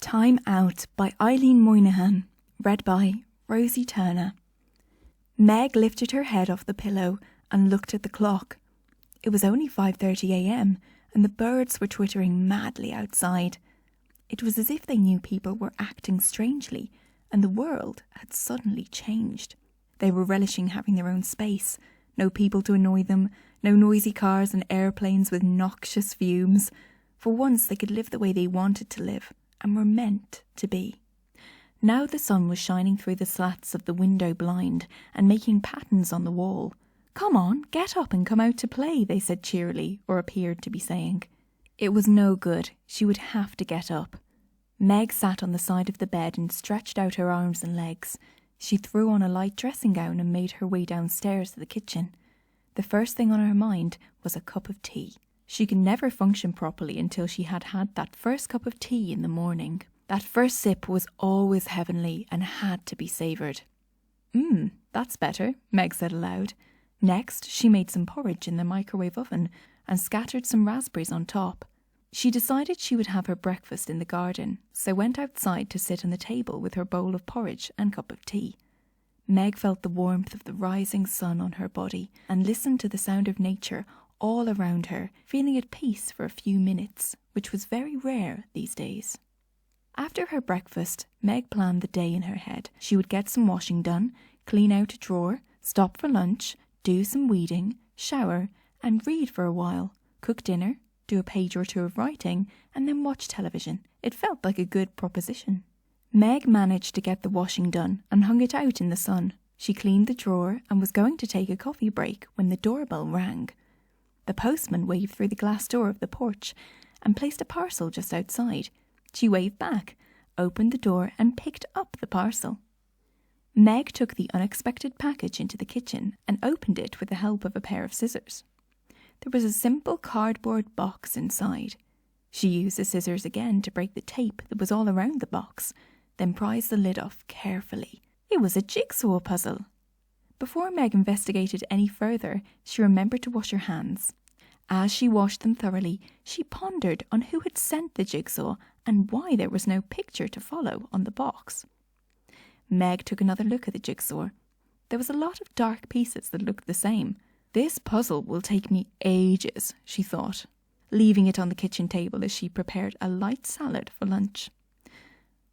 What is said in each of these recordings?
Time Out by Eileen Moynihan, read by Rosie Turner. Meg lifted her head off the pillow and looked at the clock. It was only 5:30 a.m. and the birds were twittering madly outside. It was as if they knew people were acting strangely and the world had suddenly changed. They were relishing having their own space, no people to annoy them, no noisy cars and airplanes with noxious fumes. For once they could live the way they wanted to live and were meant to be. Now the sun was shining through the slats of the window blind and making patterns on the wall. "Come on, get up and come out to play," they said cheerily, or appeared to be saying. It was no good. She would have to get up. Meg sat on the side of the bed and stretched out her arms and legs. She threw on a light dressing gown and made her way downstairs to the kitchen. The first thing on her mind was a cup of tea. She could never function properly until she had had that first cup of tea in the morning. That first sip was always heavenly and had to be savoured. That's better," Meg said aloud. Next, she made some porridge in the microwave oven and scattered some raspberries on top. She decided she would have her breakfast in the garden, so went outside to sit on the table with her bowl of porridge and cup of tea. Meg felt the warmth of the rising sun on her body and listened to the sound of nature all around her, feeling at peace for a few minutes, which was very rare these days. After her breakfast, Meg planned the day in her head. She would get some washing done, clean out a drawer, stop for lunch, do some weeding, shower, and read for a while, cook dinner, do a page or two of writing, and then watch television. It felt like a good proposition. Meg managed to get the washing done and hung it out in the sun. She cleaned the drawer and was going to take a coffee break when the doorbell rang. The postman waved through the glass door of the porch and placed a parcel just outside. She waved back, opened the door and picked up the parcel. Meg took the unexpected package into the kitchen and opened it with the help of a pair of scissors. There was a simple cardboard box inside. She used the scissors again to break the tape that was all around the box, then prized the lid off carefully. It was a jigsaw puzzle. Before Meg investigated any further, she remembered to wash her hands. As she washed them thoroughly, she pondered on who had sent the jigsaw and why there was no picture to follow on the box. Meg took another look at the jigsaw. There was a lot of dark pieces that looked the same. "This puzzle will take me ages," she thought, leaving it on the kitchen table as she prepared a light salad for lunch.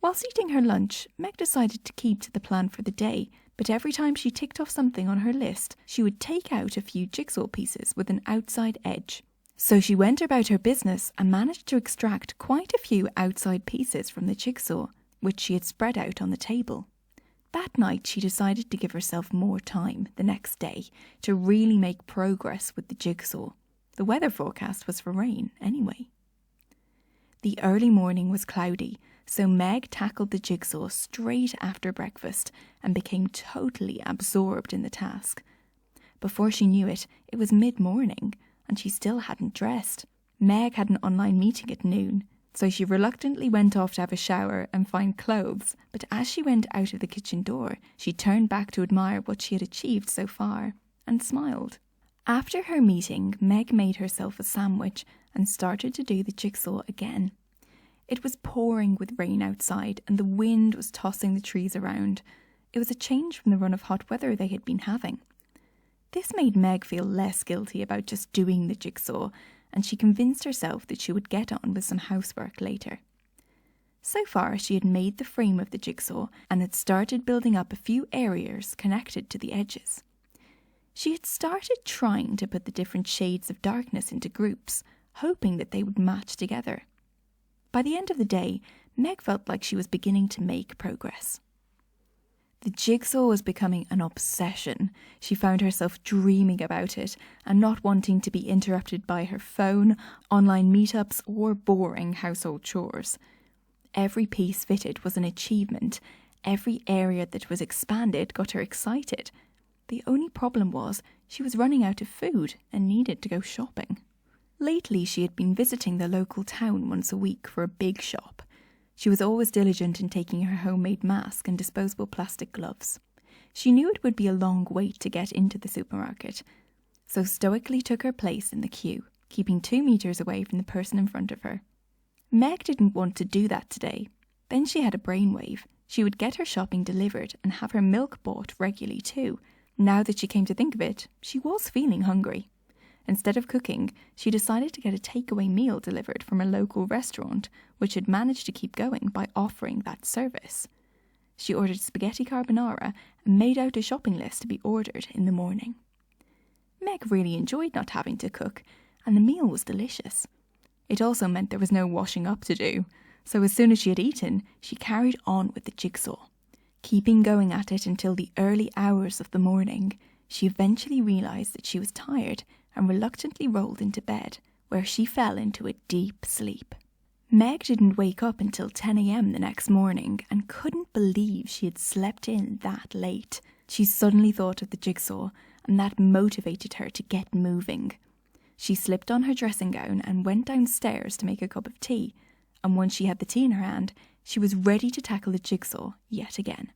Whilst eating her lunch, Meg decided to keep to the plan for the day, but every time she ticked off something on her list, she would take out a few jigsaw pieces with an outside edge. So she went about her business and managed to extract quite a few outside pieces from the jigsaw, which she had spread out on the table. That night she decided to give herself more time the next day to really make progress with the jigsaw. The weather forecast was for rain anyway. The early morning was cloudy, so Meg tackled the jigsaw straight after breakfast and became totally absorbed in the task. Before she knew it, it was mid-morning and she still hadn't dressed. Meg had an online meeting at noon, so she reluctantly went off to have a shower and find clothes, but as she went out of the kitchen door, she turned back to admire what she had achieved so far and smiled. After her meeting, Meg made herself a sandwich and started to do the jigsaw again. It was pouring with rain outside and the wind was tossing the trees around. It was a change from the run of hot weather they had been having. This made Meg feel less guilty about just doing the jigsaw, and she convinced herself that she would get on with some housework later. So far, she had made the frame of the jigsaw and had started building up a few areas connected to the edges. She had started trying to put the different shades of darkness into groups, hoping that they would match together. By the end of the day, Meg felt like she was beginning to make progress. The jigsaw was becoming an obsession. She found herself dreaming about it and not wanting to be interrupted by her phone, online meetups, or boring household chores. Every piece fitted was an achievement. Every area that was expanded got her excited. The only problem was she was running out of food and needed to go shopping. Lately, she had been visiting the local town once a week for a big shop. She was always diligent in taking her homemade mask and disposable plastic gloves. She knew it would be a long wait to get into the supermarket, so stoically took her place in the queue, keeping 2 meters away from the person in front of her. Meg didn't want to do that today. Then she had a brainwave. She would get her shopping delivered and have her milk bought regularly too. Now that she came to think of it, she was feeling hungry. Instead of cooking, she decided to get a takeaway meal delivered from a local restaurant, which had managed to keep going by offering that service. She ordered spaghetti carbonara and made out a shopping list to be ordered in the morning. Meg really enjoyed not having to cook, and the meal was delicious. It also meant there was no washing up to do, so as soon as she had eaten, she carried on with the jigsaw. Keeping going at it until the early hours of the morning, she eventually realised that she was tired and reluctantly rolled into bed, where she fell into a deep sleep. Meg didn't wake up until 10 a.m. the next morning and couldn't believe she had slept in that late. She suddenly thought of the jigsaw, and that motivated her to get moving. She slipped on her dressing gown and went downstairs to make a cup of tea, and once she had the tea in her hand, she was ready to tackle the jigsaw yet again.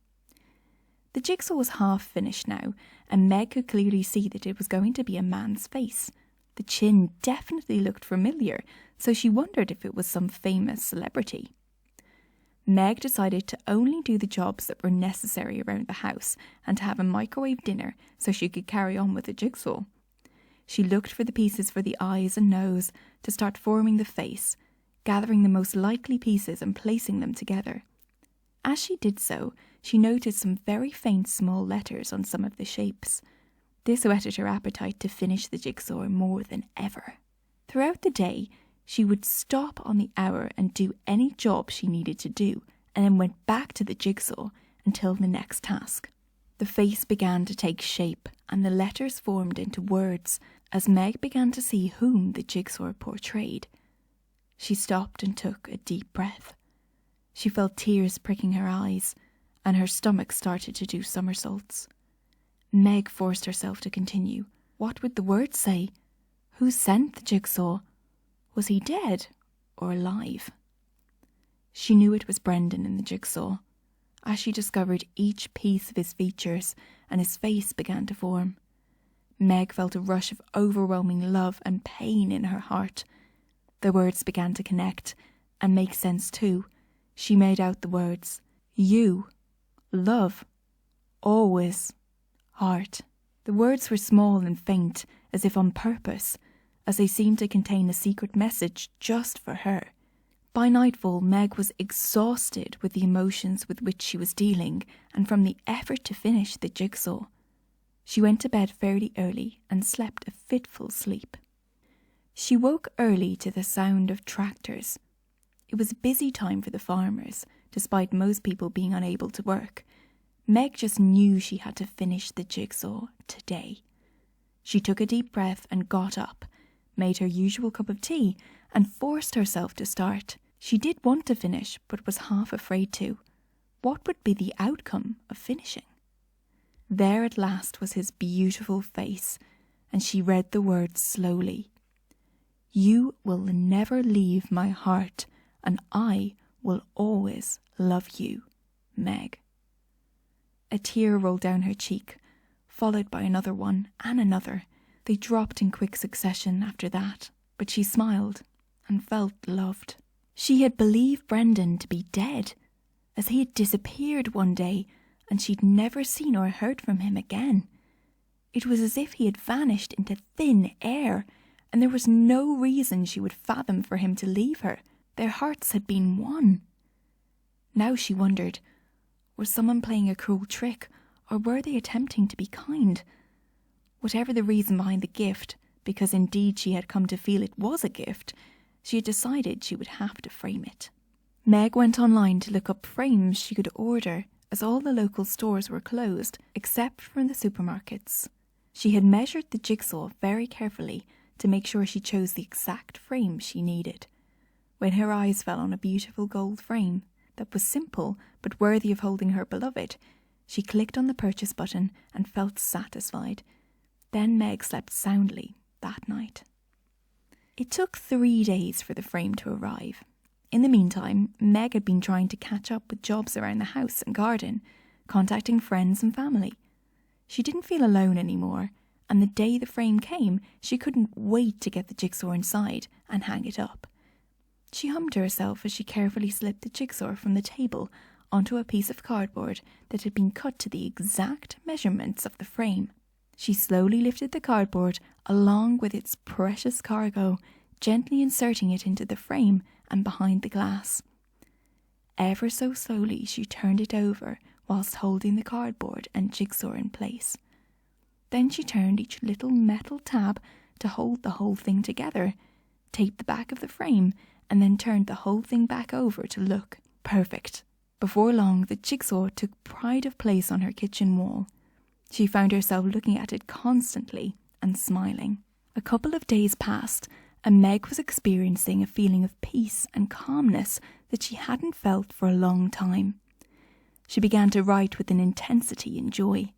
The jigsaw was half finished now, and Meg could clearly see that it was going to be a man's face. The chin definitely looked familiar, so she wondered if it was some famous celebrity. Meg decided to only do the jobs that were necessary around the house and to have a microwave dinner so she could carry on with the jigsaw. She looked for the pieces for the eyes and nose to start forming the face, gathering the most likely pieces and placing them together. As she did so, she noticed some very faint small letters on some of the shapes. This whetted her appetite to finish the jigsaw more than ever. Throughout the day, she would stop on the hour and do any job she needed to do, and then went back to the jigsaw until the next task. The face began to take shape, and the letters formed into words as Meg began to see whom the jigsaw portrayed. She stopped and took a deep breath. She felt tears pricking her eyes, and her stomach started to do somersaults. Meg forced herself to continue. What would the words say? Who sent the jigsaw? Was he dead or alive? She knew it was Brendan in the jigsaw. As she discovered each piece of his features and his face began to form, Meg felt a rush of overwhelming love and pain in her heart. The words began to connect and make sense too. She made out the words, you, love, always, heart. The words were small and faint, as if on purpose, as they seemed to contain a secret message just for her. By nightfall, Meg was exhausted with the emotions with which she was dealing and from the effort to finish the jigsaw. She went to bed fairly early and slept a fitful sleep. She woke early to the sound of tractors. It was a busy time for the farmers, despite most people being unable to work. Meg just knew she had to finish the jigsaw today. She took a deep breath and got up, made her usual cup of tea, and forced herself to start. She did want to finish, but was half afraid to. What would be the outcome of finishing? There at last was his beautiful face, and she read the words slowly. You will never leave my heart, and I will always love you, Meg. A tear rolled down her cheek, followed by another one and another. They dropped in quick succession after that, but she smiled and felt loved. She had believed Brendan to be dead, as he had disappeared one day and she'd never seen or heard from him again. It was as if he had vanished into thin air, and there was no reason she would fathom for him to leave her. Their hearts had been one. Now she wondered, was someone playing a cruel trick, or were they attempting to be kind? Whatever the reason behind the gift, because indeed she had come to feel it was a gift, she had decided she would have to frame it. Meg went online to look up frames she could order, as all the local stores were closed, except for the supermarkets. She had measured the jigsaw very carefully to make sure she chose the exact frame she needed. When her eyes fell on a beautiful gold frame that was simple but worthy of holding her beloved, she clicked on the purchase button and felt satisfied. Then Meg slept soundly that night. It took 3 days for the frame to arrive. In the meantime, Meg had been trying to catch up with jobs around the house and garden, contacting friends and family. She didn't feel alone anymore, and the day the frame came, she couldn't wait to get the jigsaw inside and hang it up. She hummed to herself as she carefully slipped the jigsaw from the table onto a piece of cardboard that had been cut to the exact measurements of the frame. She slowly lifted the cardboard along with its precious cargo, gently inserting it into the frame and behind the glass. Ever so slowly she turned it over whilst holding the cardboard and jigsaw in place. Then she turned each little metal tab to hold the whole thing together, taped the back of the frame, and then turned the whole thing back over to look perfect. Before long, the jigsaw took pride of place on her kitchen wall. She found herself looking at it constantly and smiling. A couple of days passed, and Meg was experiencing a feeling of peace and calmness that she hadn't felt for a long time. She began to write with an intensity and joy.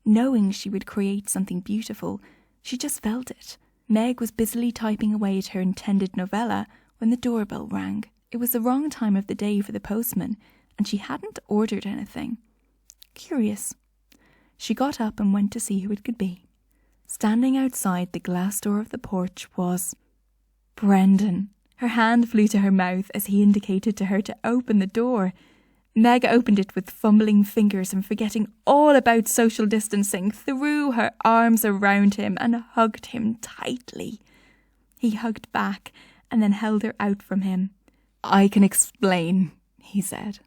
Knowing she would create something beautiful, she just felt it. Meg was busily typing away at her intended novella when the doorbell rang. It was the wrong time of the day for the postman, and she hadn't ordered anything. Curious. She got up and went to see who it could be. Standing outside the glass door of the porch was Brendan. Her hand flew to her mouth as he indicated to her to open the door. Meg opened it with fumbling fingers and, forgetting all about social distancing, threw her arms around him and hugged him tightly. He hugged back and then held her out from him. "I can explain," he said.